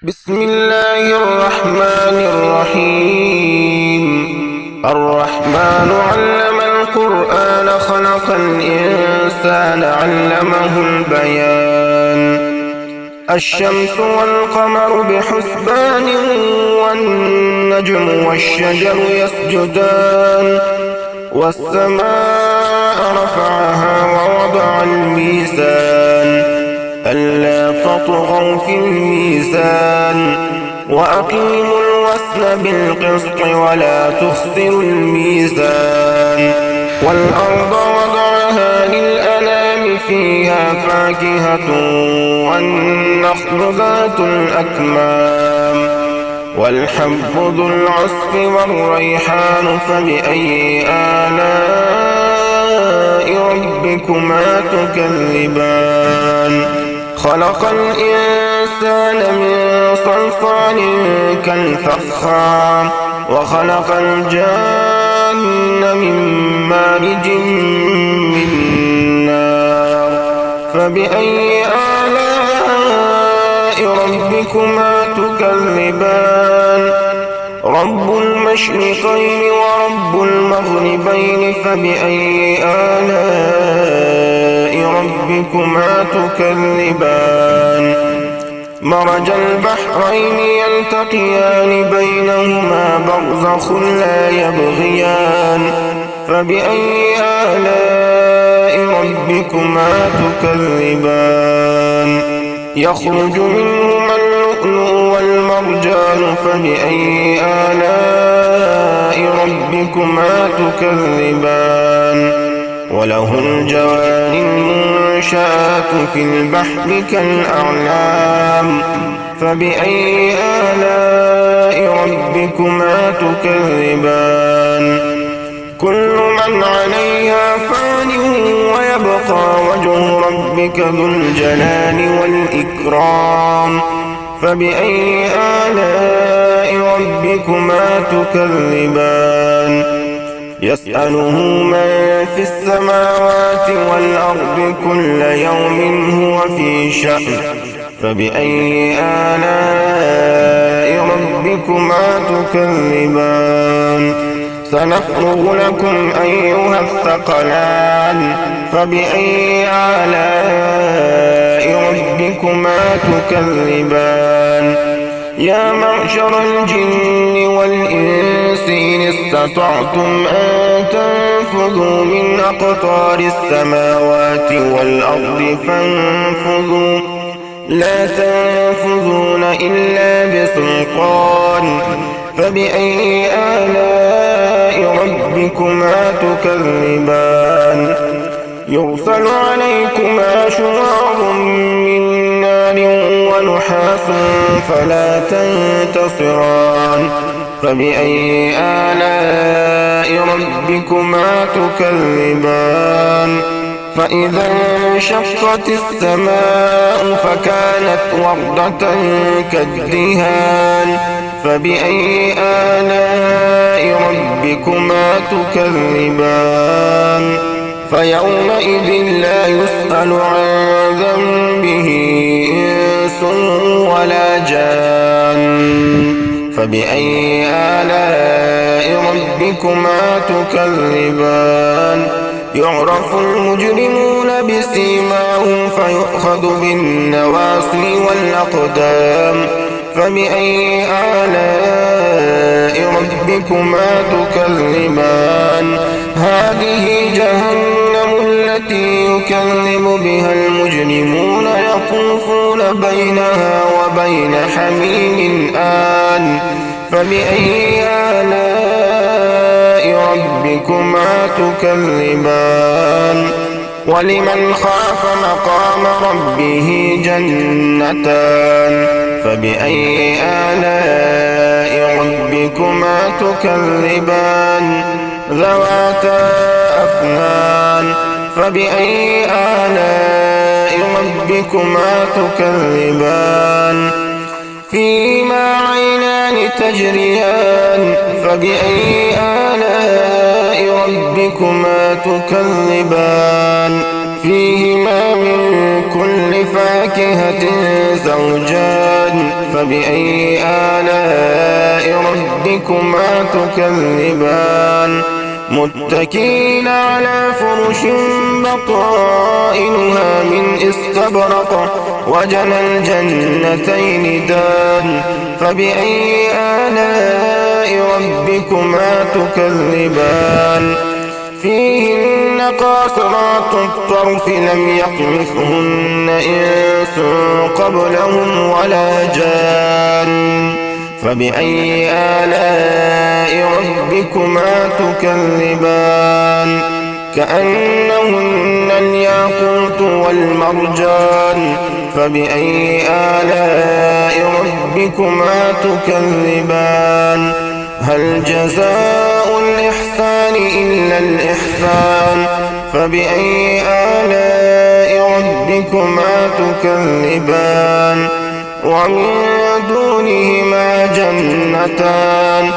بسم الله الرحمن الرحيم. الرحمن علم القرآن خلق الإنسان علمه البيان. الشمس والقمر بحسبان والنجم والشجر يسجدان والسماء رفعها ووضع الميزان ألا تطغوا في الميزان وأقيموا الوزن بالقسط ولا تخسروا الميزان. والأرض وضعها للأنام فيها فاكهة والنخل ذات الأكمام والحب ذو العصف والريحان فبأي آلاء ربكما تكذبان. خلق الإنسان من صلصال كالفخار وخلق الجن من مارج من نار فبأي آلاء ربكما تكذبان. رب المشرقين ورب المغربين فبأي آلاء ربكما تكذبان. مرج البحرين يلتقيان بينهما برزخ لا يبغيان فبأي آلاء ربكما تكذبان. يخرج منهما اللؤلؤ والمرجان فبأي آلاء ربكما تكذبان. وله الجوار المنشآت في البحر كالأعلام فبأي آلاء ربكما تكذبان. كل من عليها فان ويبقى وجه ربك ذو الجلال والإكرام فبأي آلاء ربكما تكذبان. يسأله من في السماوات والأرض كل يوم هو في شأن فبأي آلاء ربكما تكذبان. سنفرغ لكم أيها الثقلان فبأي آلاء ربكما تكذبان. يا معشر الجن والإنس إن استطعتم أن تنفذوا من أقطار السماوات والأرض فانفذوا لا تنفذون إلا بسلطان فبأي آلاء ربكما تكذبان. يرسل عليكما شواظ من نار ونحاس فلا تنتصران فبأي آلاء ربكما تكذبان. فإذا انشقت السماء فكانت وردة كالدهان فبأي آلاء ربكما تكذبان. فيومئذ لا يسأل عن ذنبه إنس ولا جان فبأي آلاء ربكما تكذبان. يعرف المجرمون بسيماهم فيؤخذ بالنواصي والأقدام فبأي آلاء ربكما تكذبان. هذه جهنم التي يكذب بها المجرمون يطوفون بينها وبين حميم آن فبأي آلاء ربكما تكذبان. ولمن خاف مقام ربه جنتان فبأي آلاء ربكما تكذبان. ذواتا أفنان فبأي آلاء ربكما تكذبان. فيهما عينان تجريان فبأي آلاء ربكما تكذبان. فيهما من كل فاكهة زوجان فبأي آلاء ربكما تكذبان متكئين على فرش بطائنها من استبرق وجنى الجنتين دان فبأي آلاء ربكما تكذبان فيهن قاصرات الطرف لم يطمثهن إنس قبلهم ولا جان فبأي آلاء ربكما تكذبان كأنهن الياقوت والمرجان فبأي آلاء ربكما تكذبان هل جزاء الإحسان إلا الإحسان فبأي آلاء ربكما تكذبان ومن دونهما جنتان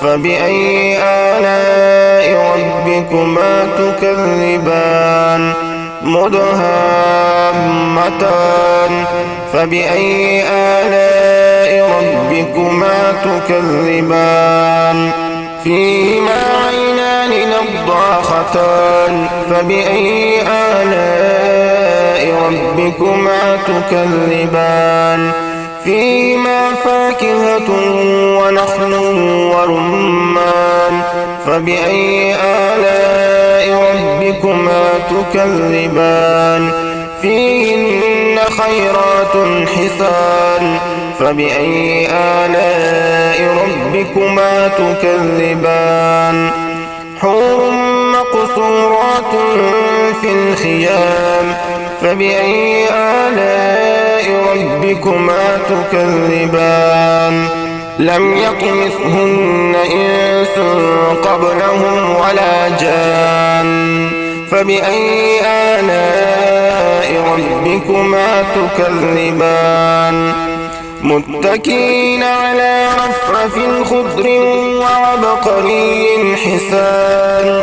فبأي آلاء ربكما تكذبان مدهامتان فبأي آلاء ربكما تكذبان فيهما عينان نضاختان فبأي آلاء ربكما تكذبان فيهما فاكهة ونخل ورمان فبأي آلاء ربكما تكذبان فيهن خيرات حسان فبأي آلاء ربكما تكذبان حور مقصورات في الخيام فبأي آلاء ربكما تكذبان لم يطمثهن إنس قبلهم ولا جان فبأي آلاء ربكما تكذبان متكئين على رفرف خضر وعبقري حسان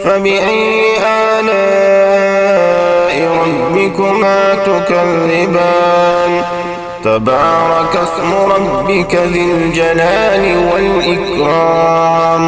فبأي آلاء ربكما تكذبان تبارك اسم ربك ذي الجلال والإكرام